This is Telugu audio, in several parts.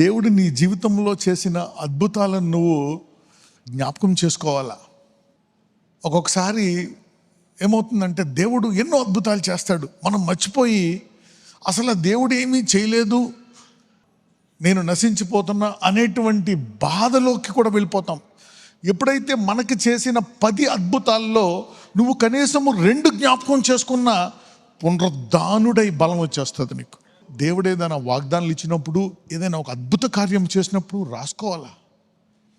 దేవుడు నీ జీవితంలో చేసిన అద్భుతాలను నువ్వు జ్ఞాపకం చేసుకోవాలా. ఒక్కొక్కసారి ఏమవుతుందంటే దేవుడు ఎన్నో అద్భుతాలు చేస్తాడు, మనం మర్చిపోయి అసలు దేవుడు ఏమీ చేయలేదు, నేను నశించిపోతున్నా అనేటువంటి బాధలోకి కూడా వెళ్ళిపోతాం. ఎప్పుడైతే మనకి చేసిన 10 అద్భుతాల్లో నువ్వు కనీసము 2 జ్ఞాపకం చేసుకున్నా పునరుద్ధానుడై బలం వచ్చేస్తుంది నీకు. దేవుడు ఏదైనా వాగ్దానాలు ఇచ్చినప్పుడు, ఏదైనా ఒక అద్భుత కార్యం చేసినప్పుడు రాసుకోవాలా.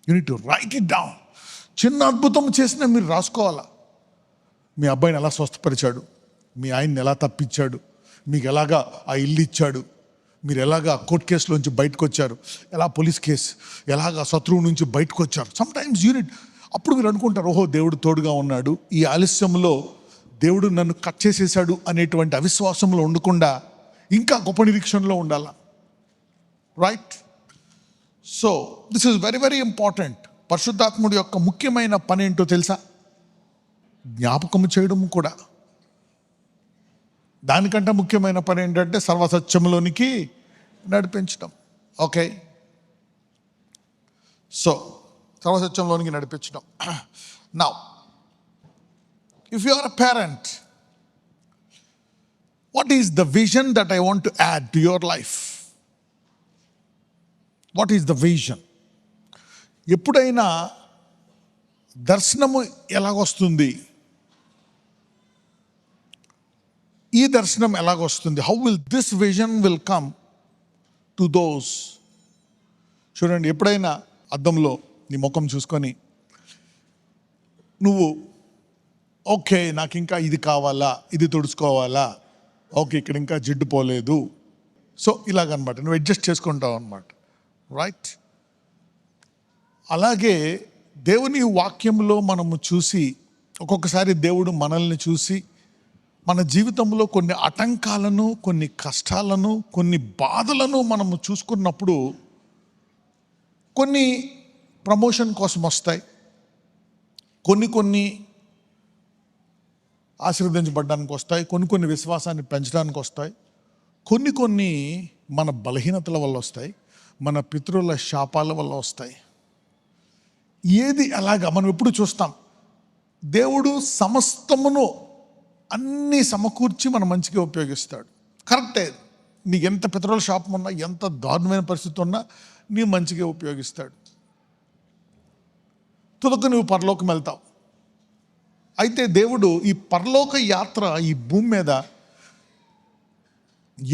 You need to write it down. చిన్న అద్భుతం చేసినా మీరు రాసుకోవాలా. మీ అబ్బాయిని ఎలా స్వస్థపరిచాడు, మీ ఆయన్ని ఎలా తప్పించాడు, మీకు ఎలాగా ఆ ఇల్లు ఇచ్చాడు, మీరు ఎలాగా కోర్టు కేసులోంచి బయటకు వచ్చారు, ఎలా పోలీస్ కేసు, ఎలాగా శత్రువు నుంచి బయటకు వచ్చారు. సమ్టైమ్స్ యూనిట్ అప్పుడు మీరు అనుకుంటారు, ఓహో దేవుడు తోడుగా ఉన్నాడు, ఈ ఆలస్యంలో దేవుడు నన్ను కట్ చేసేసాడు అనేటువంటి అవిశ్వాసంలో ఉండకుండా ఇంకా గొప్ప నిరీక్షణలో ఉండాల. Right? So this is very very important. పరిశుద్ధాత్ముడి యొక్క ముఖ్యమైన పని ఏంటో తెలుసా? జ్ఞాపకం చేయడం కూడా. దానికంటే ముఖ్యమైన పని ఏంటంటే సర్వసత్యంలోనికి నడిపించడం. ఓకే, సో సర్వసత్యంలోనికి నడిపించడం. Now if you are a parent, what is the vision that I want to add to your life? What is the vision? ఎప్పుడైనా దర్శనము ఎలాగొస్తుంది, ఈ దర్శనం ఎలాగొస్తుంది, how will this vision will come to those. చూడండి, ఎప్పుడైనా అద్దంలో నీ ముఖం చూసుకొని నువ్వు ఓకే నాకు ఇంకా ఇది కావాలా, ఇది తుడుచుకోవాలా, ఓకే ఇక్కడ ఇంకా జిడ్డు పోలేదు, సో ఇలాగనమాట నువ్వు అడ్జస్ట్ చేసుకుంటావు అనమాట. రైట్? అలాగే దేవుని వాక్యంలో మనము చూసి, ఒక్కొక్కసారి దేవుడు మనల్ని చూసి మన జీవితంలో కొన్ని ఆటంకాలను, కొన్ని కష్టాలను, కొన్ని బాధలను మనము చూసుకున్నప్పుడు కొన్ని ప్రమోషన్ కోసం వస్తాయి, కొన్ని ఆశీర్వదించబడడానికి వస్తాయి, కొన్ని విశ్వాసాన్ని పెంచడానికి వస్తాయి, కొన్ని మన బలహీనతల వల్ల వస్తాయి, మన పితరుల శాపాల వల్ల వస్తాయి. ఏది అలాగా మనం ఎప్పుడు చూస్తాం, దేవుడు సమస్తమును అన్నీ సమకూర్చి మన మంచిగా ఉపయోగిస్తాడు. కరెక్టే, నీకు ఎంత పితరుల శాపం ఉన్నా, ఎంత దారుణమైన పరిస్థితి ఉన్నా నీ మంచిగా ఉపయోగిస్తాడు. తుదకు నువ్వు పరలోకం వెళ్తావు. అయితే దేవుడు ఈ పరలోక యాత్ర ఈ భూమి మీద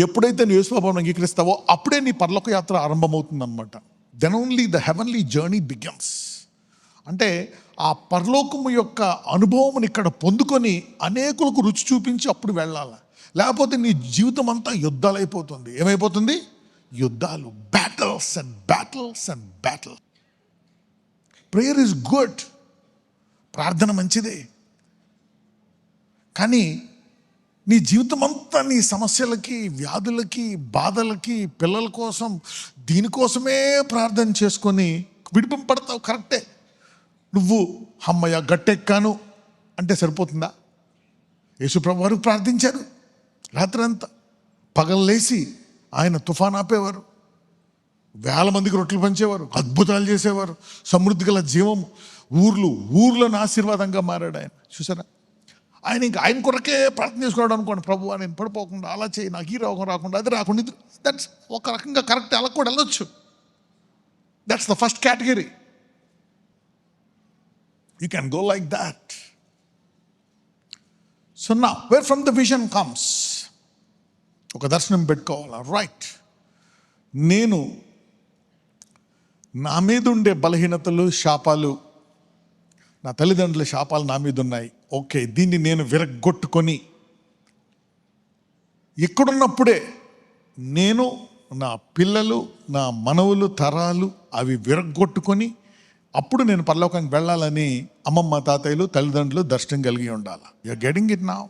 ఎప్పుడైతే నువ్వు యేసుప్రభువుని అంగీకరిస్తావో అప్పుడే నీ పరలోక యాత్ర ఆరంభమవుతుంది అనమాట. Then only the heavenly journey begins. అంటే ఆ పరలోకము యొక్క అనుభవం ఇక్కడ పొందుకొని అనేకులకు రుచి చూపించి అప్పుడు వెళ్ళాలి. లేకపోతే నీ జీవితం అంతా యుద్ధాలు అయిపోతుంది. ఏమైపోతుంది? యుద్ధాలు, battles and battles and battle. Prayer is good, ప్రార్థన మంచిదే, కానీ నీ జీవితం అంతా నీ సమస్యలకి, వ్యాధులకి, బాధలకి, పిల్లల కోసం, దీనికోసమే ప్రార్థన చేసుకొని విడిపింపడతావు. కరెక్టే, నువ్వు అమ్మయ్య గట్టెక్కాను అంటే సరిపోతుందా? యేసుప్రభు వారు ప్రార్థించారు రాత్రి అంతా, పగలు లేచి ఆయన తుఫాన్ ఆపేవారు, 1000 మందికి రొట్టెలు పంచేవారు, అద్భుతాలు చేసేవారు, సమృద్ధి గల జీవము, ఊర్లను ఆశీర్వాదంగా మారాడు ఆయన. చూసారా? ఆయన కొరకే ప్రార్థన చేసుకోవడం అనుకోండి, ప్రభువా నేను పడిపోకుండా అలా చేయి, నాకు ఈ రోగం రాకుండా, అది రాకుండా, ఇది దట్స్ ఒక రకంగా కరెక్ట్, అలా కూడా వెళ్ళొచ్చు. That's the first category. You can go like that. So now where from the vision comes, ఒక దర్శనం పెట్టుకోవాలా. రైట్, నేను నా మీద ఉండే బలహీనతలు, శాపాలు, నా తల్లిదండ్రుల శాపాలు నా మీద ఉన్నాయి. ఓకే, దీన్ని నేను విరగ్గొట్టుకొని ఇక్కడున్నప్పుడే నేను, నా పిల్లలు, నా మనవులు, తరాలు అవి విరగ్గొట్టుకొని అప్పుడు నేను పరలోకానికి వెళ్ళాలని అమ్మమ్మ, తాతయ్యలు, తల్లిదండ్రులు దర్శనం కలిగి ఉండాలి. You are getting it now.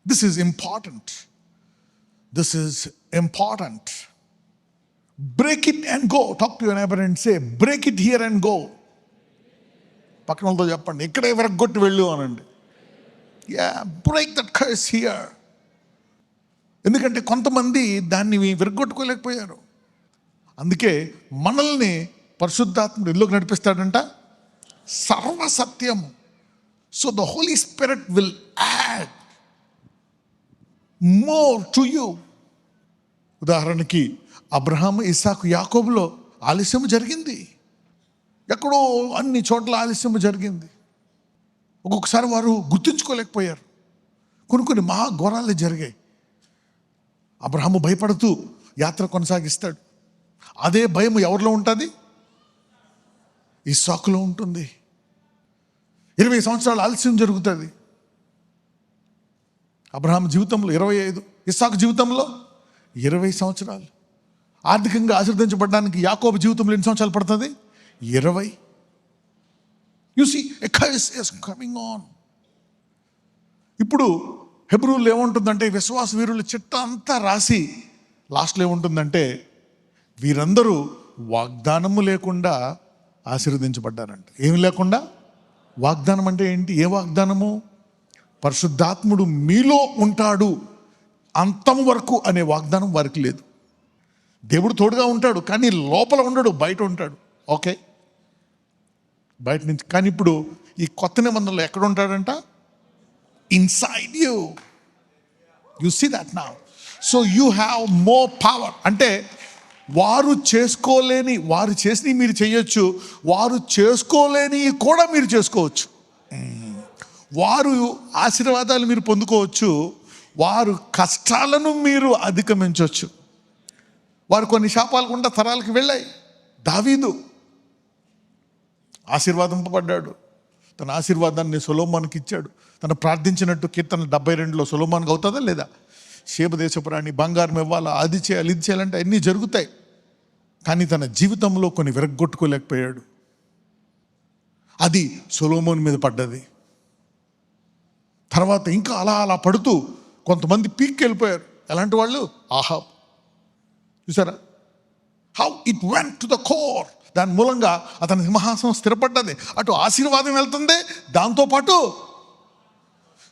This is important. This is important. Break it and go. Talk to your neighbour and say, break it here and go. పక్కన వాళ్ళతో చెప్పండి, ఇక్కడే విరగ్గొట్టి వెళ్ళు అనండి. Yeah, break that curse here. ఎందుకంటే కొంతమంది దాన్ని విరగొట్టుకోలేకపోయారు. అందుకే మనల్ని పరిశుద్ధాత్ముడు ఎందులోకి నడిపిస్తాడంట? సర్వసత్యము. So the Holy Spirit will add more to you. ఉదాహరణకి అబ్రహాము, ఇస్సాకు, యాకోబులో ఆలస్యం జరిగింది. ఎక్కడో అన్ని చోట్ల ఆలస్యం జరిగింది. ఒక్కొక్కసారి వారు గుర్తుంచుకోలేకపోయారు. కొన్ని మహాఘోరాలే జరిగాయి. అబ్రహాము భయపడుతూ యాత్ర కొనసాగిస్తాడు. అదే భయం ఎవరిలో ఉంటుంది? ఇస్సాకులో ఉంటుంది. 20 సంవత్సరాలు ఆలస్యం జరుగుతుంది. అబ్రహాము జీవితంలో 25, ఇస్సాకు జీవితంలో 20 సంవత్సరాలు. ఆర్థికంగా ఆశీర్వదించబడడానికి యాకోబు జీవితంలో ఎన్ని సంవత్సరాలు పడుతుంది? 20. You see a curse is coming on. ఇప్పుడు హెబ్రూలు ఏముంటుందంటే, విశ్వాస వీరుల చిట్ట అంతా రాసి లాస్ట్లో ఏముంటుందంటే, వీరందరూ వాగ్దానము లేకుండా ఆశీర్వదించబడ్డారంట. ఏమి లేకుండా? వాగ్దానం అంటే ఏంటి? ఏ వాగ్దానము? పరిశుద్ధాత్ముడు మీలో ఉంటాడు అంతం వరకు అనే వాగ్దానం వారికి లేదు. దేవుడు తోడుగా ఉంటాడు, కానీ లోపల ఉండడు, బయట ఉంటాడు. ఓకే, బయట నుంచి. కానీ ఇప్పుడు ఈ కొత్త నిబంధనలో ఎక్కడ ఉంటాడంట? Inside you. You see that now. So you have more power. అంటే వారు చేసుకోలేని, వారు చేసి మీరు చేయొచ్చు, వారు చేసుకోలేని కూడా మీరు చేసుకోవచ్చు. వారు ఆశీర్వాదాలు మీరు పొందుకోవచ్చు, వారు కష్టాలను మీరు అధిగమించవచ్చు. వారు కొన్ని శాపాలు గుండా తరాలకు వెళ్ళాయి. దావీదు ఆశీర్వాదింపబడ్డాడు. తన ఆశీర్వాదాన్ని సొలొమోనుకి ఇచ్చాడు. తను ప్రార్థించినట్టు కీర్తన 72లో సొలొమోనుకి అవుతుందా లేదా? శేబదేశపురాణి, బంగారం ఇవ్వాలా, అది చేయాలి, ఇది చేయాలంటే అన్నీ జరుగుతాయి. కానీ తన జీవితంలో కొన్ని విరగ్గొట్టుకోలేకపోయాడు. అది సొలొమోను మీద పడ్డది. తర్వాత ఇంకా అలా అలా పడుతూ కొంతమంది పీక్కి వెళ్ళిపోయారు. ఎలాంటి వాళ్ళు? ఆహాబ్. చూసారా how it went to the core. దాని మూలంగా అతని సింహాసనం స్థిరపడ్డది. అటు ఆశీర్వాదం వెళ్తుంది, దాంతోపాటు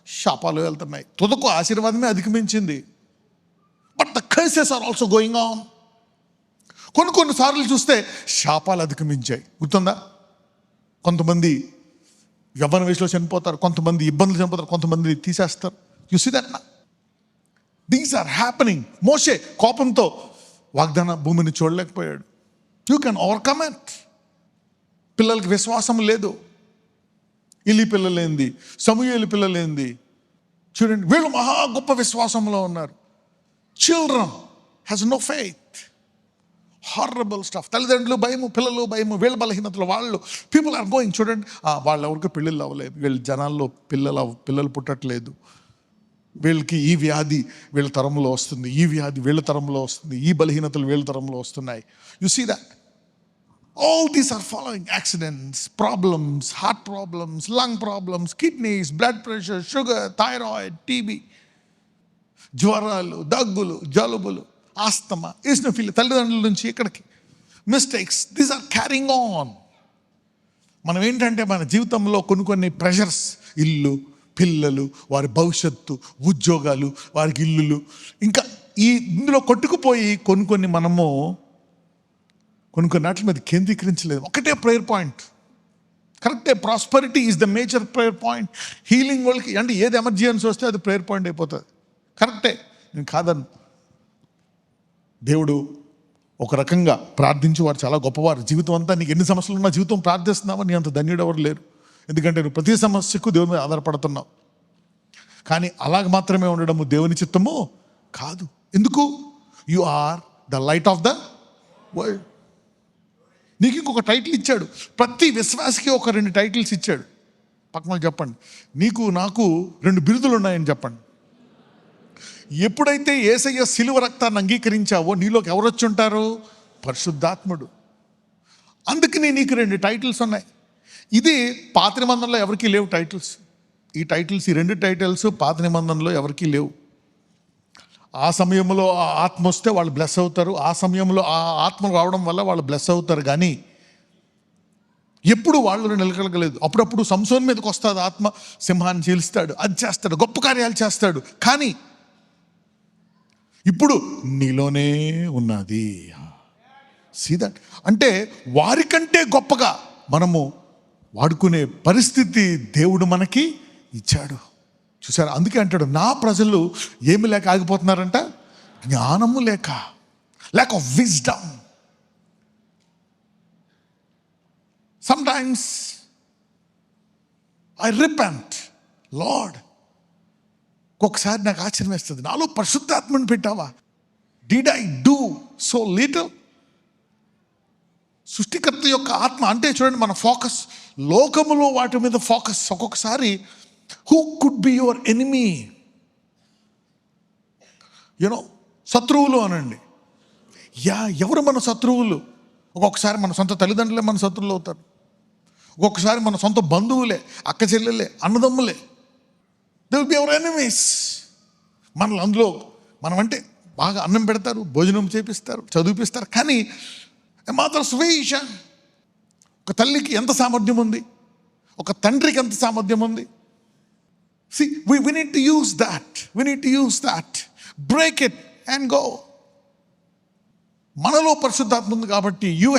శాపాలు వెళ్తున్నాయి. తుదకు ఆశీర్వాదమే అధిగమించింది. But the curses are also going on. కొన్నిసార్లు చూస్తే శాపాలు అధిగమించాయి. గుర్తుందా? కొంతమంది యవ్వన వయసులో చనిపోతారు, కొంతమంది ఇబ్బందులు చనిపోతారు, కొంతమంది తీసేస్తారు. యు సీ దట్ నా? These are happening. మోషే కోపంతో వాగ్దాన భూమిని చూడలేకపోయాడు. You can overcome it. పిల్లలకి విశ్వాసం లేదు. ఇలి పిల్లలేంది, సమూయేలు పిల్లలేంది. చూడండి, వీళ్ళు మహా గొప్ప విశ్వాసంలో ఉన్నారు. Children has no faith. Horrible stuff. తల్లిదండ్రులు భయము, పిల్లలు భయము, వీళ్ళ బలహీనతలు, వాళ్ళు పీపుల్ ఆర్ గోయింగ్. చూడండి, వాళ్ళు ఎవరికి పెళ్ళిళ్ళు అవ్వలేదు, వీళ్ళ జనాల్లో పిల్లలు పుట్టట్లేదు, వీళ్ళకి ఈ వ్యాధి వీళ్ళ తరంలో వస్తుంది, ఈ వ్యాధి వీళ్ళ తరంలో వస్తుంది, ఈ బలహీనతలు వీళ్ళ తరంలో వస్తున్నాయి. You see that all these are following accidents, problems, heart problems, lung problems, kidneys, blood pressure, sugar, thyroid, TB, జ్వరాలు, దగ్గులు, జలుబులు, ఆస్తమా, ఈస్నోఫిలియా, తల్లిదండ్రుల నుంచి ఇక్కడికి mistakes. These are carrying on. మనం ఏంటంటే మన జీవితంలో కొన్ని ప్రెషర్స్, ఇల్లు, పిల్లలు, వారి భవిష్యత్తు, ఉద్యోగాలు, వారికి ఇల్లులు, ఇంకా ఇందులో కొట్టుకుపోయి కొన్ని మనము కొన్ని నాట్ల మీద కేంద్రీకరించలేదు. ఒకటే ప్రేయర్ పాయింట్. కరెక్టే, prosperity is the major prayer point. Healing వాళ్ళకి అంటే ఏది ఎమర్జెన్సీ వస్తే అది ప్రేయర్ పాయింట్ అయిపోతుంది. కరెక్టే, నేను కాదను. దేవుడు ఒక రకంగా ప్రార్థించి వారు చాలా గొప్పవారు. జీవితం అంతా నీకు ఎన్ని సమస్యలు ఉన్నా జీవితం ప్రార్థిస్తున్నావా, నీ అంత ధన్యుడు ఎవరు లేరు. ఎందుకంటే నువ్వు ప్రతి సమస్యకు దేవుని మీద ఆధారపడుతున్నావు. కానీ అలాగ మాత్రమే ఉండడము దేవుని చిత్తము కాదు. ఎందుకు? You are the light of the world. నీకు ఇంకొక టైటిల్ ఇచ్చాడు. ప్రతి విశ్వాసకి ఒక 2 టైటిల్స్ ఇచ్చాడు. పక్కన చెప్పండి, నీకు నాకు 2 బిరుదులు ఉన్నాయని చెప్పండి. ఎప్పుడైతే యేసయ్య శిలువ రక్తాన్ని అంగీకరించావో నీలోకి ఎవరు వచ్చి ఉంటారు? పరిశుద్ధాత్ముడు. అందుకని నీకు 2 టైటిల్స్ ఉన్నాయి. ఇది పాత నిబంధనలో ఎవరికీ లేవు టైటిల్స్. ఈ 2 టైటిల్స్ పాత నిబంధనలో ఎవరికీ లేవు. ఆ సమయంలో ఆ ఆత్మ వస్తే వాళ్ళు బ్లెస్ అవుతారు, ఆ సమయంలో ఆ ఆత్మ రావడం వల్ల వాళ్ళు బ్లెస్ అవుతారు. కానీ ఎప్పుడు వాళ్ళు నిలకలగలేదు. అప్పుడప్పుడు సంసోన్ మీదకి వస్తుంది ఆత్మ, సింహాన్ని చీలుస్తాడు, అది చేస్తాడు, గొప్ప కార్యాలు చేస్తాడు. కానీ ఇప్పుడు నీలోనే ఉన్నది. See that. అంటే వారికంటే గొప్పగా మనము వాడుకునే పరిస్థితి దేవుడు మనకి ఇచ్చాడు. చూసారా, అందుకే అంటాడు నా ప్రజలు ఏమి లేక ఆగిపోతున్నారంట, జ్ఞానము లేక, lack of wisdom. Sometimes I repent lord. ఒక్కొక్కసారి నాకు ఆశ్చర్యం వేస్తుంది, నాలో పరిశుద్ధాత్మని పెట్టావా? Did I do so little? సృష్టికర్త యొక్క ఆత్మ అంటే చూడండి, మన ఫోకస్ లోకములో వాటి మీద ఫోకస్. ఒక్కొక్కసారి who could be your enemy? You know, శత్రువులు అనండి. ఎవరు మన శత్రువులు? ఒక్కొక్కసారి మన సొంత తల్లిదండ్రులే మన శత్రువులు అవుతారు. ఒక్కొక్కసారి మన సొంత బంధువులే, అక్క చెల్లెలే, అన్నదమ్ములే. They will be our enemies. మనల్ని అందులో మనమంటే బాగా అన్నం పెడతారు, భోజనం చేపిస్తారు, చదివిపిస్తారు. కానీ మదర్స్ విషన్, ఒక తల్లికి ఎంత సామర్థ్యం ఉంది, ఒక తండ్రికి ఎంత సామర్థ్యం ఉంది. See, we need to use that. We need to use that. Break it and go. మనలో పరిశుద్ధాత్మ ఉంది కాబట్టి you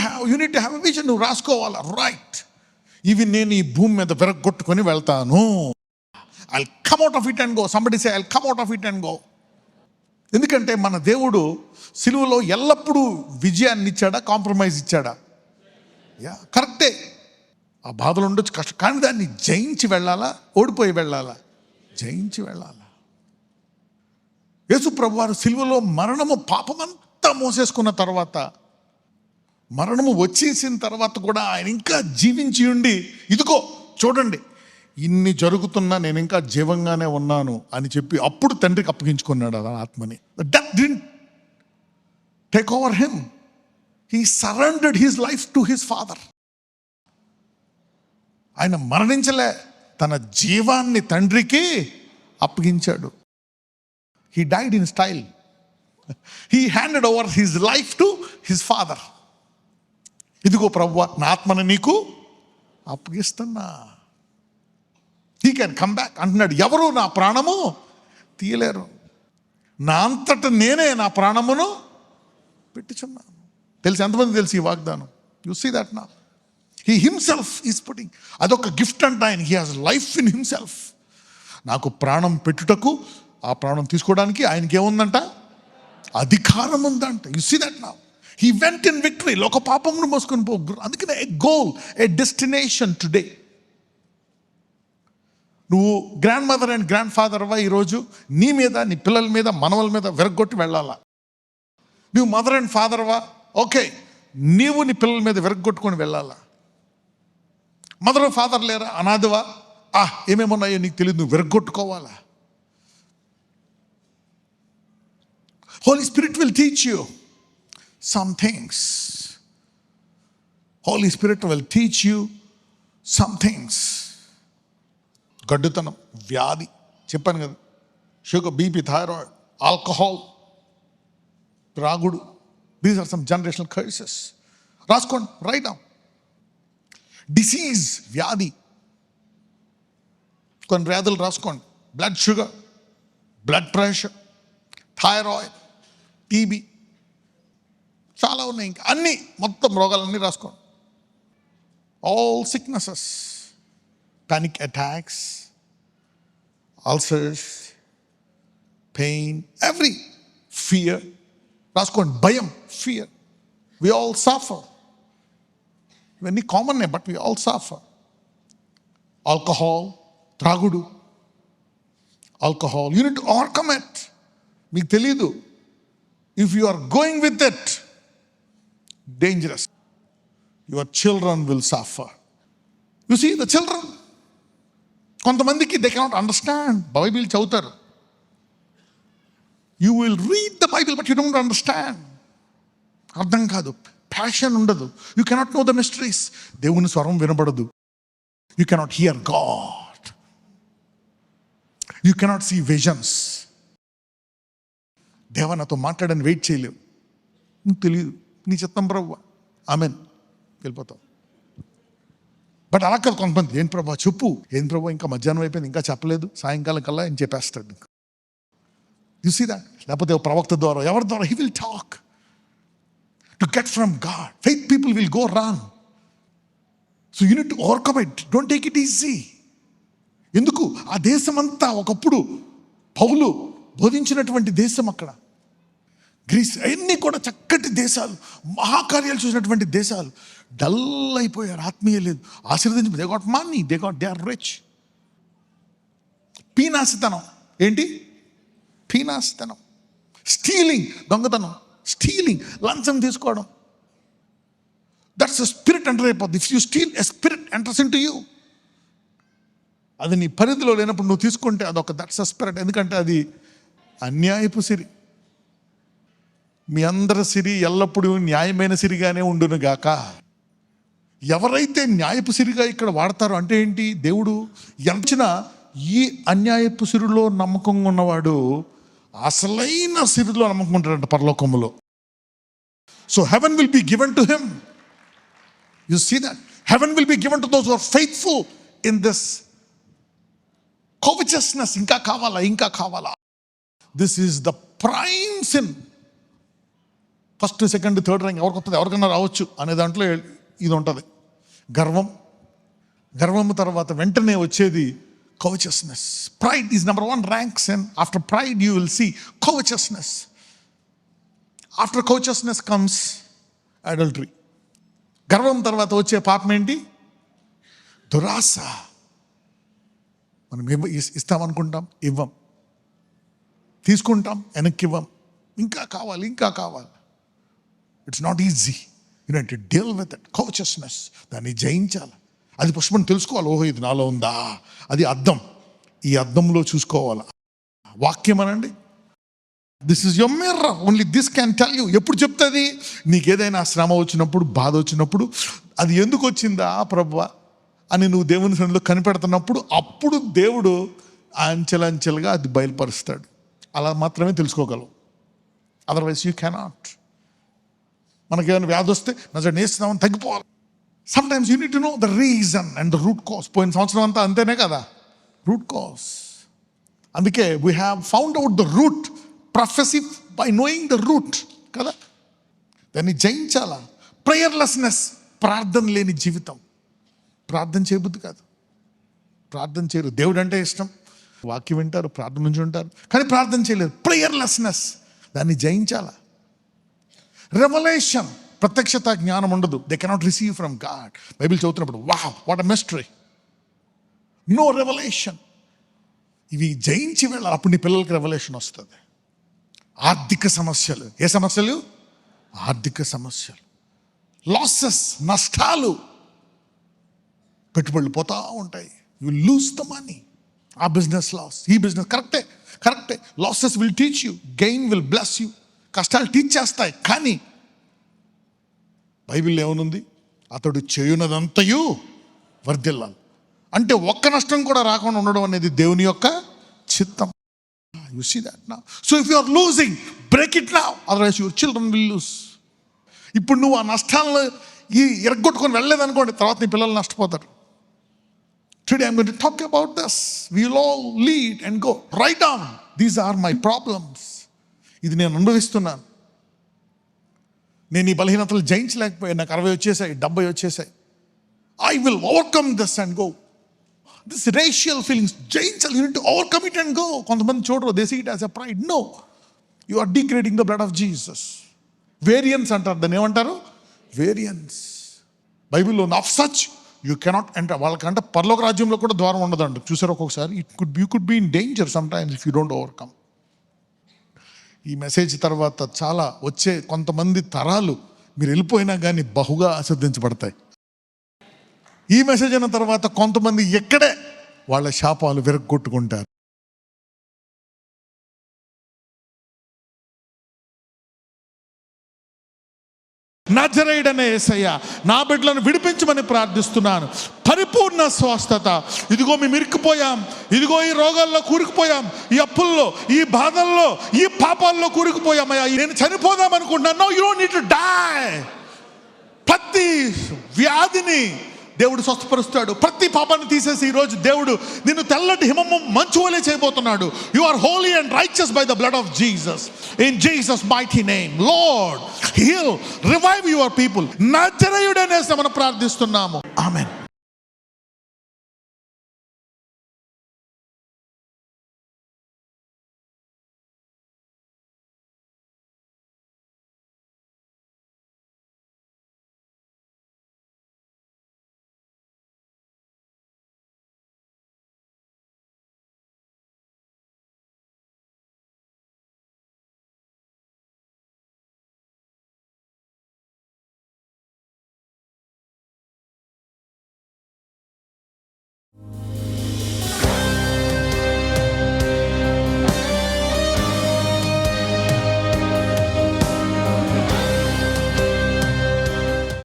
need to have a vision. నువ్వు రాసుకోవాలా, రైట్, ఇవి నేను ఈ భూమి మీద విరగొట్టుకొని వెళ్తాను. I'll come out of it and go. Somebody say, I'll come out of it and go. ఎందుకంటే మన దేవుడు సిలువలో ఎల్లప్పుడూ విజయాన్ని ఇచ్చాడా, కాంప్రమైజ్ ఇచ్చాడా? కరెక్టే. ఆ బాధలు ఉండొచ్చు, కష్టం, కానీ దాన్ని జయించి వెళ్ళాలా, ఓడిపోయి వెళ్ళాలా? జయించి వెళ్ళాలా. యేసు ప్రభు వారు సిలువలో మరణము, పాపమంతా మోసేసుకున్న తర్వాత, మరణము వచ్చేసిన తర్వాత కూడా ఆయన ఇంకా జీవించి ఉండి, ఇదిగో చూడండి ఇన్ని జరుగుతున్నా నేను ఇంకా జీవంగానే ఉన్నాను అని చెప్పి అప్పుడు తండ్రికి అప్పగించుకున్నాడు ఆ ఆత్మని. Death didn't take over him. He surrendered his life to his father. ఆయన మరణించలే, తన జీవాన్ని తండ్రికి అప్పగించాడు. He died in style. He handed over his life to his father. ఇదిగో ప్రభువా, నా ఆత్మను నీకు అప్పగిస్తున్నా. హీ కెన్ కమ్ బ్యాక్ అంటున్నాడు. ఎవరు నా ప్రాణము తీయలేరు, నా అంతట నేనే నా ప్రాణమును పెట్టుచున్నాను. తెలుసు, ఎంతమంది తెలుసు ఈ వాగ్దానం? యు సీ దట్ నా హీ హిమ్సెల్ఫ్ ఈజ్ పుట్టింగ్. అదొక గిఫ్ట్ అంట ఆయన. He has life in himself. నాకు ప్రాణం పెట్టుటకు, ఆ ప్రాణం తీసుకోవడానికి ఆయనకి ఏముందంట? అధికారం ఉందంట. యు సీ దట్ నా హీ వెంట్ ఇన్ విక్టరీ. లోక పాపమును మోసుకొని పో. అందుకనే ఏ గోల్, ఏ డెస్టినేషన్ టుడే. నువ్వు గ్రాండ్ మదర్ అండ్ గ్రాండ్ ఫాదర్వా, ఈరోజు నీ మీద, నీ పిల్లల మీద, మనవల మీద విరగొట్టి వెళ్ళాలా? నువ్వు మదర్ అండ్ ఫాదర్వా, ఓకే, నీవు నీ పిల్లల మీద విరగొట్టుకొని వెళ్ళాలా? మదర్ ఫాదర్ లేరా, అనాథవా, ఏమేమున్నాయో నీకు తెలియదు, నువ్వు విరగొట్టుకోవాలా? Holy Spirit will teach you some things. Holy Spirit will teach you some things. గడ్డుతనం, వ్యాధి చెప్పాను కదా, షుగర్, బీపీ, థైరాయిడ్, ఆల్కహాల్, త్రాగుడు, these are some generational curses. రాసుకోండి, రైట్ డౌన్. డిసీజ్, వ్యాధి, కొన్ని వ్యాధులు రాసుకోండి. Blood sugar, blood pressure, thyroid, TB, చాలా ఉన్నాయి. ఇంకా అన్నీ, మొత్తం రోగాలన్నీ రాసుకోండి. All sicknesses, panic attacks, ulcers, pain, every fear. రాసుకోండి. భయం, fear. We all suffer. ఇవన్నీ common, but we all suffer. Alcohol, త్రాగుడు, alcohol, you need to overcome it. మీకు తెలీదు. If you are going with it, dangerous. Your children will suffer. You see the children, కొంతమందికి దే కెనాట్ అండర్స్టాండ్. బైబిల్ చదువుతారు, you will read the Bible but you don't understand. అర్థం కాదు, ప్యాషన్ ఉండదు. You cannot know the mysteries. దేవుని స్వరం వినబడదు. You cannot hear God. You cannot see visions. దేవా నాతో మాట్లాడని వెయిట్ చేయలేవు. నీకు తెలియదు, నీ చిత్తం ప్రభువా, ఆమెన్, వెళ్ళిపోతావు. బట్ అలా కాదు, కొంతమంది, ఏం ప్రభా చెప్పు, ఏం ప్రభా ఇంకా మధ్యాహ్నం అయిపోయింది ఇంకా చెప్పలేదు, సాయంకాలం కల్లా ఏం చెప్పేస్తాడు. You see that? లేకపోతే ప్రవక్త ద్వారా, ఎవరి ద్వారా, he will talk to get from God. Faith people will go wrong. So you need to overcome it. Don't take it easy. ఎందుకు? ఆ దేశమంతా ఒకప్పుడు పౌలు బోధించినటువంటి దేశం అక్కడ. గ్రీస్ అన్నీ కూడా చక్కటి దేశాలు, మహాకార్యాలు చూసినటువంటి దేశాలు. డల్ అయిపోయారు, ఆత్మీయ లేదు. ఆశీర్వదించి they got money, they are rich. పీనాసితనం ఏంటి? పీనాసితనం, స్టీలింగ్, దొంగతనం, స్టీలింగ్, లంచం తీసుకోవడం. దట్స్ ఎ స్పిరిట్ ఎంటర్ అయిపోద్ది. If you steal, a spirit enters in to you. అది నీ పరిధిలో లేనప్పుడు నువ్వు తీసుకుంటే అదొక దట్స్ ఎ స్పిరిట్. ఎందుకంటే అది అన్యాయపు సిరి. మీ అందరి సిరి ఎల్లప్పుడూ న్యాయమైన సిరిగానే ఉండును గాక. ఎవరైతే న్యాయపు సిరిగా ఇక్కడ వాడతారో అంటే ఏంటి? దేవుడు ఎంచిన ఈ అన్యాయపు సిరిలో నమ్మకంగా ఉన్నవాడు అసలైన సిరిలో నమ్మకం ఉంటాడంట పరలోకములో. So heaven will be given to him. You see that heaven will be given to those who are faithful in this covetousness. ఇంకా కావాలా, ఇంకా కావాలా. This is the prime sin. First, second, third rank ఎవరికి వస్తుంది, ఎవరికన్నా రావచ్చు అనే దాంట్లో ఇది ఉంటుంది. గర్వము తర్వాత వెంటనే వచ్చేది covetousness. Pride is number 1 rank sin. After pride you will see covetousness. After covetousness comes adultery. గర్వం తర్వాత వచ్చే పాపం ఏంటి? దురాశ. మనం ఇస్తామనుకుంటాం, ఇవ్వం. తీసుకుంటాం, వెనక్కి ఇవ్వం. ఇంకా కావాలి, ఇంకా కావాలి. It's not easy. You need to deal with it. covetousness, దాన్ని జయించాలి. అది పుష్పం తెలుసుకోవాలి. ఓహో, ఇది నాలో ఉందా. అది అద్దం. ఈ అద్దంలో చూసుకోవాలి. వాక్యం అనండి, this is your mirror. Only this can tell you. ఎప్పుడు చెప్తుంది? నీకు ఏదైనా శ్రమ వచ్చినప్పుడు, బాధ వచ్చినప్పుడు, అది ఎందుకు వచ్చిందా ప్రభువా అని నువ్వు దేవుని సన్నిధిలో కనిపెడుతున్నప్పుడు, అప్పుడు దేవుడు అంచెలంచెలుగా అది బయలుపరుస్తాడు. అలా మాత్రమే తెలుసుకోగలవు. Otherwise you cannot. మనకేమైనా వ్యాధి వస్తే నజరేయుడైన యేసునామమున తగ్గిపోవాలి. Sometimes you need to know the reason and the root cause. పోయిన సంవత్సరం అంతా అంతేనే కదా, రూట్ కాజ్. అందుకే we have found out the root. Prophecy by knowing the root కదా. దాన్ని జయించాలా. ప్రేయర్లెస్నెస్, ప్రార్థన లేని జీవితం. ప్రార్థన చేయబుద్ది కాదు, ప్రార్థన చేయరు. దేవుడు అంటే ఇష్టం, వాక్యం వింటారు, ప్రార్థన నుంచి ఉంటారు, కానీ ప్రార్థన చేయలేరు. ప్రేయర్లెస్నెస్, దాన్ని జయించాలా. రెవల్యూషన్, ప్రత్యక్షత జ్ఞానం ఉండదు. They cannot receive from God. Bible చదువుతున్నప్పుడు wow what a mystery. No revolution. ఇవి జయించి వెళ్ళాలి. అప్పుడు నీ పిల్లలకి రెవల్యూషన్ వస్తుంది. ఆర్థిక సమస్యలు. ఏ సమస్యలు? ఆర్థిక సమస్యలు. లాసెస్, నష్టాలు. పెట్టుబడులు పోతా ఉంటాయి. You will lose the money. ఆ బిజినెస్ లాస్, ఈ బిజినెస్. కరెక్టే. Losses will teach you, gain will bless you. కష్టాలు టీచ్ చేస్తాయి. కానీ బైబిల్ ఏమనుంది? అతడు చేయునదంతయు వర్ధిల్లాలి. అంటే ఒక్క నష్టం కూడా రాకుండా ఉండడం అనేది దేవుని యొక్క చిత్తం. You see that now. So if you are losing, break it now, otherwise your children will lose. ఇప్పుడు నువ్వు ఆ నష్టాలను ఎరగొట్టుకొని వెళ్ళలేదనుకోండి, తర్వాత నీ పిల్లలు నష్టపోతారు. Today I'm going to talk about this. We will all lead and go. Write down, these are my problems. ఇది నేను అనుభవిస్తున్నాను. నేను ఈ బలహీనతలు జయించలేకపోయాను. నాకు 60 వచ్చేసాయి, 70 వచ్చేసాయి. I will overcome this and go. This racial feelings, జయించాలి. You need to overcome it and go. కొంతమంది చూడరు, they see it as a pride. No, you are degrading the blood of Jesus. Variance అంటారు, దాన్ని ఏమంటారు? వేరియన్స్. బైబిల్లో of such you cannot enter. వాళ్ళకంటే పరలోక రాజ్యంలో కూడా ద్వారం ఉండదండి. చూసారు ఒక్కొక్కసారి. You could be in danger some times if you don't overcome. ఈ మెసేజ్ తర్వాత చాలా వచ్చే కొంతమంది తరాలు మీరు వెళ్ళిపోయినా కానీ బహుగా ఆస్వాదించబడతాయి. ఈ మెసేజ్ అయిన తర్వాత కొంతమంది ఎక్కడే వాళ్ళ శాపాలు విరగొట్టుకుంటారు. నజరేయుడనే యేసయ్య, నా బిడ్డలను విడిపించమని ప్రార్థిస్తున్నాను. పరిపూర్ణ స్వస్థత. ఇదిగో మేము ఇరుక్కుపోయాం, ఇదిగో ఈ రోగాల్లో కూరుకుపోయాం, ఈ అప్పుల్లో, ఈ బాధల్లో, ఈ పాపాల్లో కూరుకుపోయామయ్యా. నేను చనిపోదాం అనుకుంటున్నాను. No, you don't need to die. ప్రతి వ్యాధిని దేవుడు స్వస్థపరుస్తాడు. ప్రతి పాపాన్ని తీసేసి ఈరోజు దేవుడు నిన్ను తెల్లటి హిమము మంచు వలె చేయబోతున్నాడు. You are holy and righteous by the blood of Jesus. In Jesus mighty name Lord heal revive your people. నజరేయుడనే మనం ప్రార్థిస్తున్నాము. ఆమేన్.